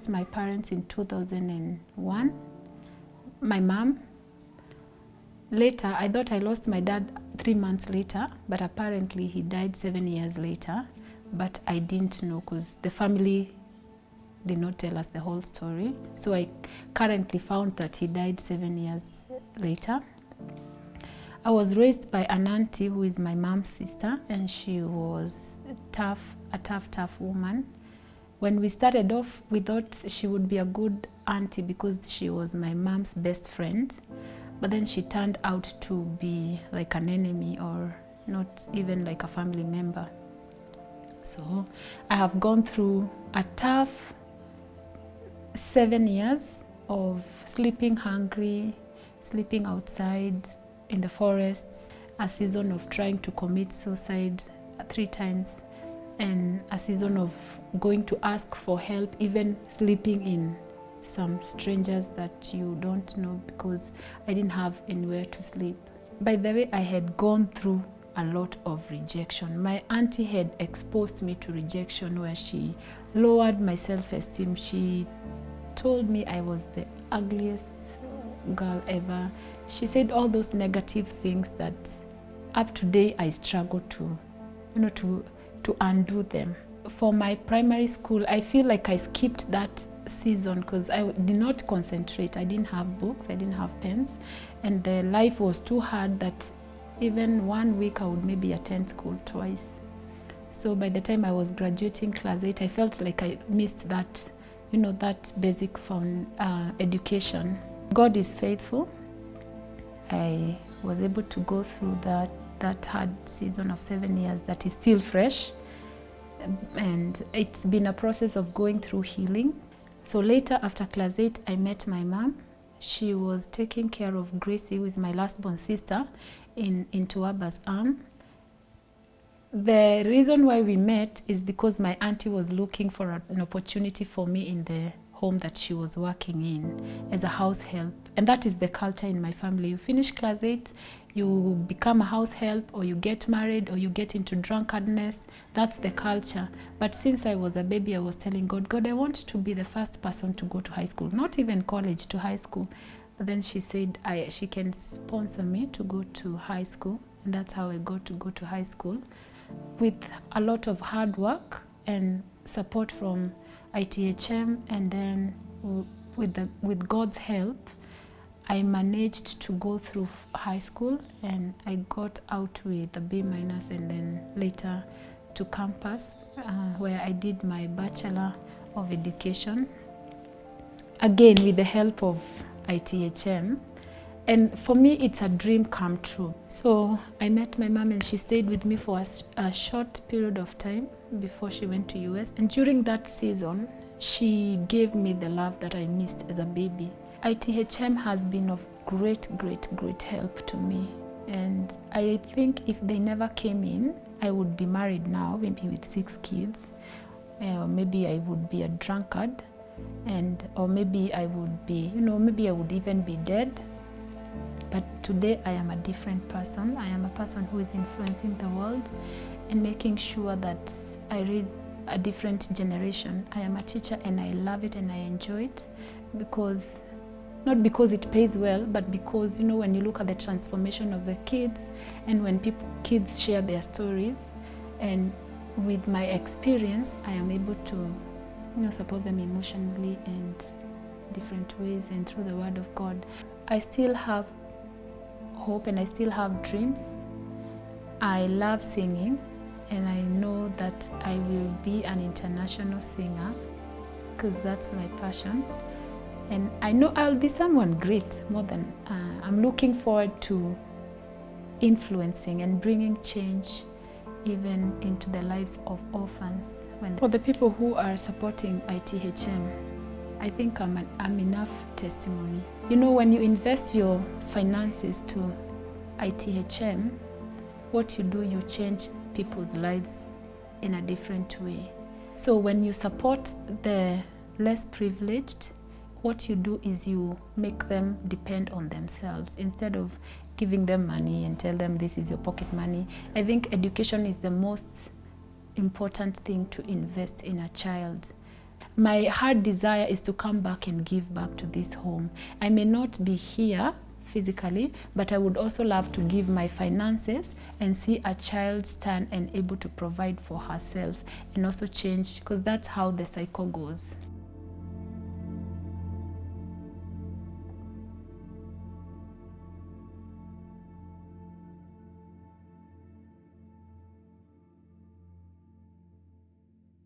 lost my parents in 2001, my mom. Later, I thought I lost my dad 3 months later, but apparently he died 7 years later. But I didn't know because the family did not tell us the whole story. So I currently found that he died 7 years later. I was raised by an auntie who is my mom's sister, and she was a tough woman. When we started off, we thought she would be a good auntie because she was my mom's best friend. But then she turned out to be like an enemy, or not even like a family member. So I have gone through a tough 7 years of sleeping hungry, sleeping outside in the forests, a season of trying to commit suicide 3 times, and a season of going to ask for help, even sleeping in some strangers that you don't know because I didn't have anywhere to sleep. By the way, I had gone through a lot of rejection. My auntie had exposed me to rejection where she lowered my self-esteem. She told me I was the ugliest girl ever. She said all those negative things that up to date I struggle to undo them. For my primary school, I feel like I skipped that season because I did not concentrate. I didn't have books, I didn't have pens, and the life was too hard that even 1 week I would maybe attend school twice. So by the time I was graduating class 8, I felt like I missed that, that basic education. God is faithful. I was able to go through that hard season of 7 years that is still fresh. And it's been a process of going through healing. So later, after class 8, I met my mom. She was taking care of Gracie, who is my last born sister, in Tuaba's arm. The reason why we met is because my auntie was looking for an opportunity for me in the home that she was working in as a house help. And that is the culture in my family. You finish class 8, you become a house help, or you get married, or you get into drunkenness. That's the culture. But since I was a baby, I was telling God, I want to be the first person to go to high school, not even college, to high school. But then she said she can sponsor me to go to high school. And that's how I got to go to high school. With a lot of hard work and support from ITHM, and then with God's help, I managed to go through high school, and I got out with a B-, and then later to campus where I did my Bachelor of Education, again with the help of ITHM. And for me, it's a dream come true. So I met my mom, and she stayed with me for a short period of time before she went to US. And during that season, she gave me the love that I missed as a baby. ITHM has been of great help to me. And I think if they never came in, I would be married now, maybe with 6 kids. Maybe I would be a drunkard, or maybe I would be, maybe I would even be dead. But today I am a different person. I am a person who is influencing the world and making sure that I raise a different generation. I am a teacher, and I love it and I enjoy it not because it pays well, but because, when you look at the transformation of the kids, and when kids share their stories, and with my experience, I am able to, support them emotionally and different ways and through the Word of God. I still have hope and I still have dreams. I love singing, and I know that I will be an international singer because that's my passion. And I know I'll be someone great, more than I'm looking forward to influencing and bringing change even into the lives of orphans. For the people who are supporting ITHM, I think I'm enough testimony. When you invest your finances to ITHM, what you do, you change people's lives in a different way. So when you support the less privileged, what you do is you make them depend on themselves instead of giving them money and tell them this is your pocket money. I think education is the most important thing to invest in a child, My heart desire is to come back and give back to this home. I may not be here physically, but I would also love to give my finances and see a child stand and able to provide for herself and also change, because that's how the cycle goes.